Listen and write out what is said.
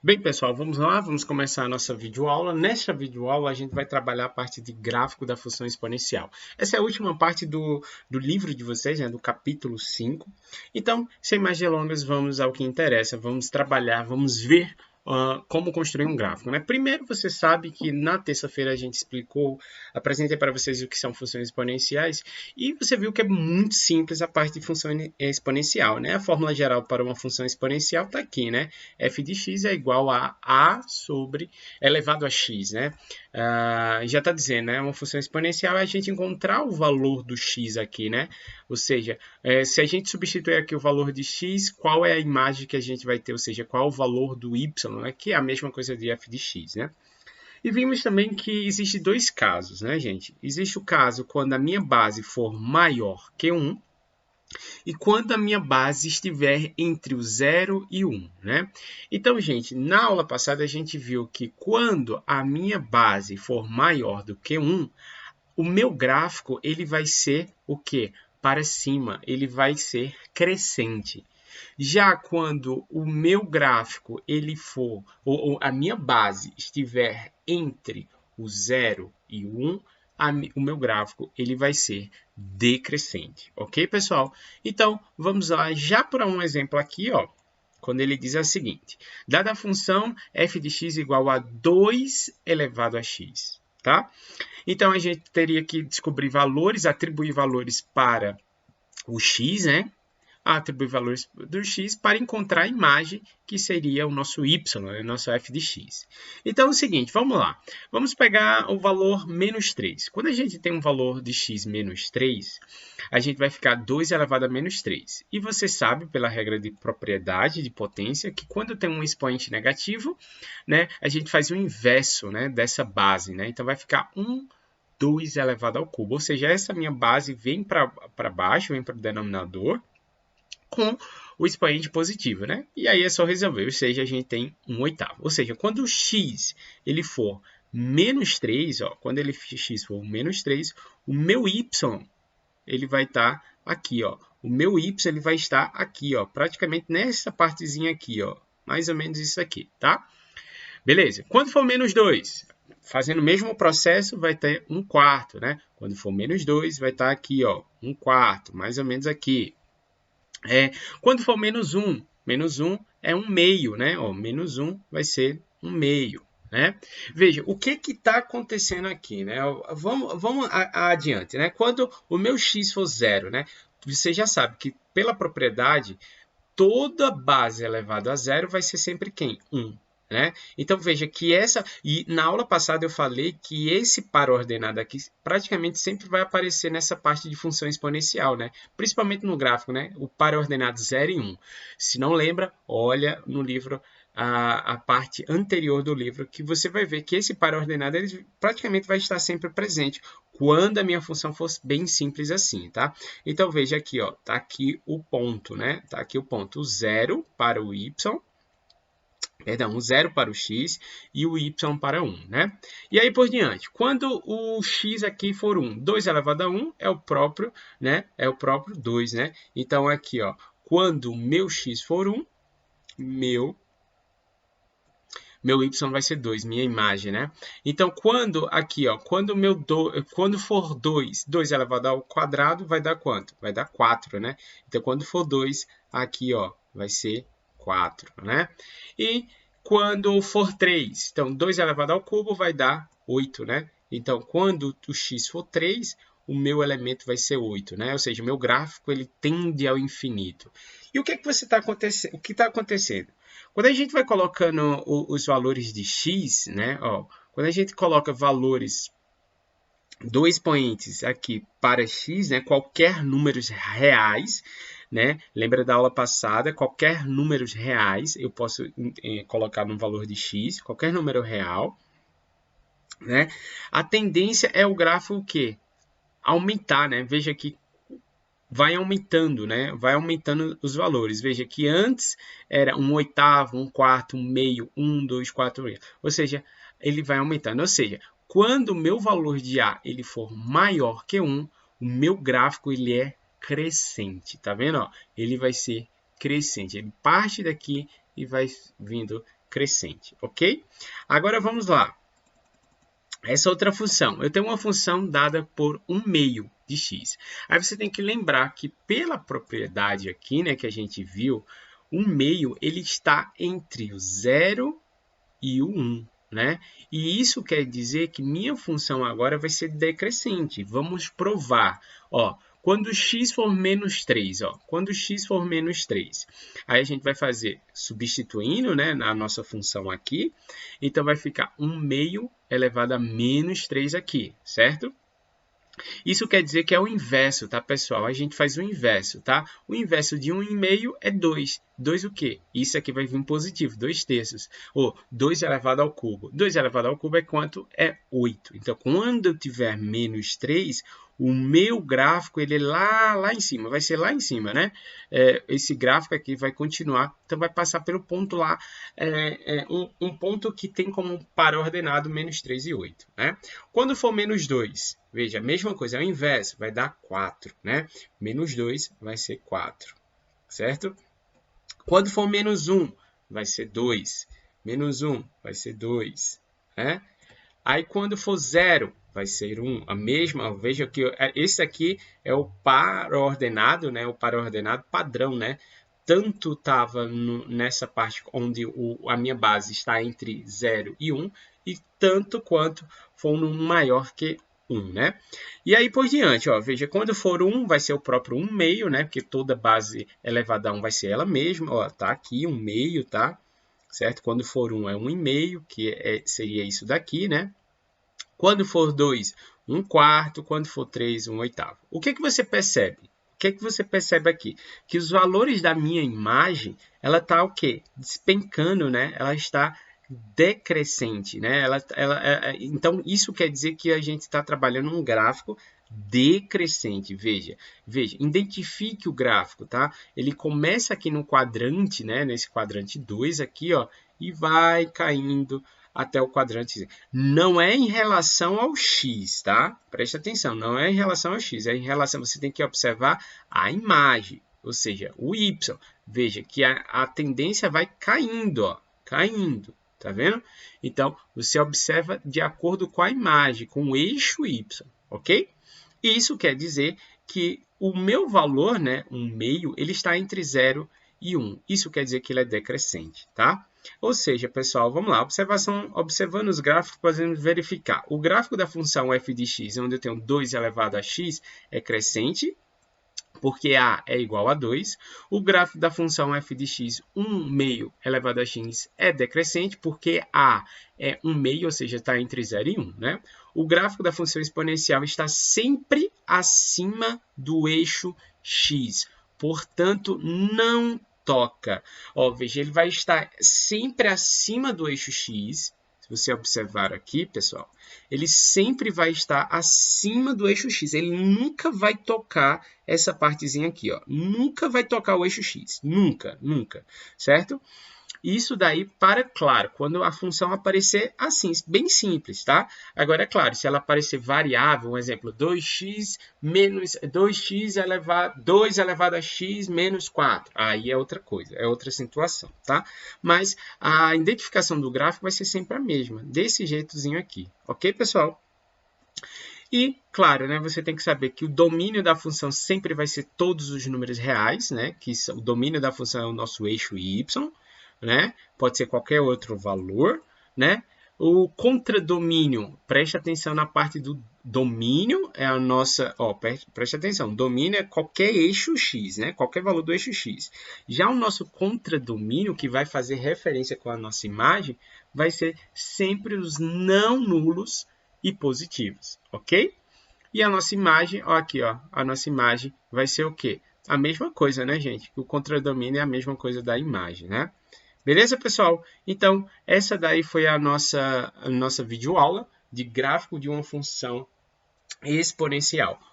Bem, pessoal, vamos lá, vamos começar a nossa videoaula. Nesta videoaula, a gente vai trabalhar a parte de gráfico da função exponencial. Essa é a última parte do livro de vocês, né, do capítulo 5. Então, sem mais delongas, vamos ao que interessa. Vamos trabalhar, vamos ver como construir um gráfico, né? Primeiro, você sabe que na terça-feira a gente apresentei para vocês o que são funções exponenciais e você viu que é muito simples a parte de função exponencial, né? A fórmula geral para uma função exponencial está aqui, né? F de x é igual a sobre elevado a x, né? Já está dizendo, né? Uma função exponencial é a gente encontrar o valor do x aqui, né? Ou seja, se a gente substituir aqui o valor de x, qual é a imagem que a gente vai ter? Ou seja, qual é o valor do y, né? Que é a mesma coisa de f de x, né? E vimos também que existem dois casos, né, gente? Existe o caso quando a minha base for maior que 1, e quando a minha base estiver entre o 0 e 1, né? Então, gente, na aula passada a gente viu que quando a minha base for maior do que 1, o meu gráfico ele vai ser o quê? Para cima, ele vai ser crescente. Já quando o meu gráfico ele for, ou a minha base estiver entre o 0 e o 1, o meu gráfico ele vai ser decrescente, ok, pessoal? Então, vamos lá já para um exemplo aqui, ó, quando ele diz o seguinte: dada a função f de x igual a 2 elevado a x, tá? Então, a gente teria que descobrir valores, atribuir valores para o x, né? Atribuir valores do x para encontrar a imagem que seria o nosso y, o nosso f de x. Então é o seguinte, vamos lá. Vamos pegar o valor menos 3. Quando a gente tem um valor de x menos 3, a gente vai ficar 2 elevado a menos 3. E você sabe, pela regra de propriedade de potência, que quando tem um expoente negativo, né, a gente faz o inverso, né, dessa base. Né? Então vai ficar 2 elevado ao cubo. Ou seja, essa minha base vem para baixo, vem para o denominador, com o expoente positivo, né? E aí é só resolver, ou seja, a gente tem 1/8. Ou seja, quando o x ele for menos 3, ó, quando x for menos 3, o meu y ele vai estar aqui, ó. O meu y ele vai estar aqui, ó, praticamente nessa partezinha aqui, ó. Mais ou menos isso aqui, tá? Beleza. Quando for menos 2, fazendo o mesmo processo, vai ter 1/4, né? Quando for menos 2, vai estar aqui, ó, 1/4, mais ou menos aqui. Quando for menos 1 é 1 meio, né? Ó, menos 1 vai ser 1 meio, né? Veja, o que está acontecendo aqui, né? Vamos adiante, né? Quando o meu x for 0, né? Você já sabe que, pela propriedade, toda base elevada a 0 vai ser sempre quem? 1. Né? Então veja que e na aula passada eu falei que esse par ordenado aqui praticamente sempre vai aparecer nessa parte de função exponencial, né? Principalmente no gráfico, né? O par ordenado 0 e 1. Se não lembra, olha no livro a parte anterior do livro, que você vai ver que esse par ordenado ele praticamente vai estar sempre presente quando a minha função for bem simples assim, tá? Então veja aqui, ó, tá aqui o ponto, né? Tá aqui o ponto, o 0 para o y, perdão, o 0 para o x e o y para 1, né? E aí por diante, quando o x aqui for 1, 2 elevado a 1 é o próprio, né? É o próprio 2, né? Então aqui, ó, quando o meu x for 1, meu y vai ser 2, minha imagem, né? Então, quando aqui, ó, quando for 2, 2 elevado ao quadrado, vai dar quanto? Vai dar 4, né? Então, quando for 2, aqui, ó, vai ser 4, né? E quando for 3, então, 2 elevado ao cubo vai dar 8, né? Então, quando o x for 3, o meu elemento vai ser 8, né? Ou seja, o meu gráfico ele tende ao infinito. E o que você está acontecendo? O que está acontecendo? Quando a gente vai colocando os valores de x, né? Ó, quando a gente coloca valores do expoentes aqui para x, né? Qualquer números reais, né? Lembra da aula passada? Qualquer números reais eu posso colocar no valor de x, qualquer número real, né? A tendência é o gráfico o quê? Aumentar, né? Veja que vai aumentando, né? Vai aumentando os valores. Veja que antes era 1/8, 1/4, 1 meio, 1, 2, 4, ou seja, ele vai aumentando. Ou seja, quando o meu valor de A ele for maior que 1, o meu gráfico ele é crescente, tá vendo? Ó, ele vai ser crescente. Ele parte daqui e vai vindo crescente, ok? Agora vamos lá. Essa outra função, eu tenho uma função dada por 1/2 de x. Aí você tem que lembrar que pela propriedade aqui, né, que a gente viu, 1/2 ele está entre o 0 e o 1, né? E isso quer dizer que minha função agora vai ser decrescente. Vamos provar. Ó, quando x for menos 3, ó, quando x for menos 3, aí a gente vai fazer substituindo, né, na nossa função aqui. Então, vai ficar 1/2 elevado a menos 3 aqui, certo? Isso quer dizer que é o inverso, tá, pessoal? A gente faz o inverso, tá? O inverso de 1/2 é 2. 2 o quê? Isso aqui vai vir positivo, 2/3. Ou 2 elevado ao cubo. 2 elevado ao cubo é quanto? É 8. Então, quando eu tiver menos 3, o meu gráfico ele é lá em cima, vai ser lá em cima, né? Esse gráfico aqui vai continuar, então vai passar pelo ponto lá, um ponto que tem como para-ordenado menos 3 e 8, né? Quando for menos 2, veja, a mesma coisa, é o inverso, vai dar 4, né? Menos 2 vai ser 4, certo? Quando for menos 1, vai ser 2. Menos 1 vai ser 2, né? Aí, quando for 0, vai ser 1. A mesma, veja que esse aqui é o para-ordenado, né? O para-ordenado padrão, né? Tanto estava nessa parte onde a minha base está entre 0 e 1, e tanto quanto for um maior que 1, né? E aí por diante, ó, veja, quando for 1, vai ser o próprio 1/2, né? Porque toda base elevada a 1 vai ser ela mesma, ó, tá aqui 1/2, tá? Certo? Quando for 1 é 1/2, que seria isso daqui, né? Quando for 2, 1/4, quando for 3, 1/8. O que você percebe? O que você percebe aqui? Que os valores da minha imagem, ela está o quê? Despencando, né? Ela está decrescente, né? Então, isso quer dizer que a gente está trabalhando um gráfico decrescente. Veja, identifique o gráfico, tá? Ele começa aqui no quadrante, né? Nesse quadrante 2 aqui, ó, e vai caindo até o quadrante. Não é em relação ao x, tá? Preste atenção, não é em relação ao x, é em relação, você tem que observar a imagem, ou seja, o y. Veja que a tendência vai caindo, ó, caindo. Tá vendo? Então, você observa de acordo com a imagem, com o eixo y, ok? Isso quer dizer que o meu valor, né, 1/2, ele está entre 0 e 1. Isso quer dizer que ele é decrescente, tá? Ou seja, pessoal, vamos lá, observando os gráficos, podemos verificar. O gráfico da função f de x, onde eu tenho 2 elevado a x, é crescente, porque a é igual a 2. O gráfico da função f de x, 1/2 elevado a x, é decrescente, porque a é 1/2, ou seja, está entre 0 e 1. Né? O gráfico da função exponencial está sempre acima do eixo x, portanto, não toca. Ó, veja, ele vai estar sempre acima do eixo x. Se você observar aqui, pessoal, ele sempre vai estar acima do eixo x. Ele nunca vai tocar essa partezinha aqui, ó. Nunca vai tocar o eixo x. Nunca, nunca. Certo? Isso daí para, claro, quando a função aparecer assim, bem simples, tá? Agora, é claro, se ela aparecer variável, um exemplo, 2x menos 2x elevado, 2 elevado a x menos 4, aí é outra coisa, é outra situação, tá? Mas a identificação do gráfico vai ser sempre a mesma, desse jeitozinho aqui, ok, pessoal? E, claro, né, você tem que saber que o domínio da função sempre vai ser todos os números reais, né? Que o domínio da função é o nosso eixo y, né? Pode ser qualquer outro valor, né? O contradomínio, preste atenção na parte do domínio, é a nossa, ó, preste atenção, domínio é qualquer eixo x, né? Qualquer valor do eixo x. Já o nosso contradomínio, que vai fazer referência com a nossa imagem, vai ser sempre os não nulos e positivos, ok? E a nossa imagem, ó, aqui, ó, a nossa imagem vai ser o quê? A mesma coisa, né, gente? O contradomínio é a mesma coisa da imagem, né? Beleza, pessoal? Então, essa daí foi a nossa videoaula de gráfico de uma função exponencial.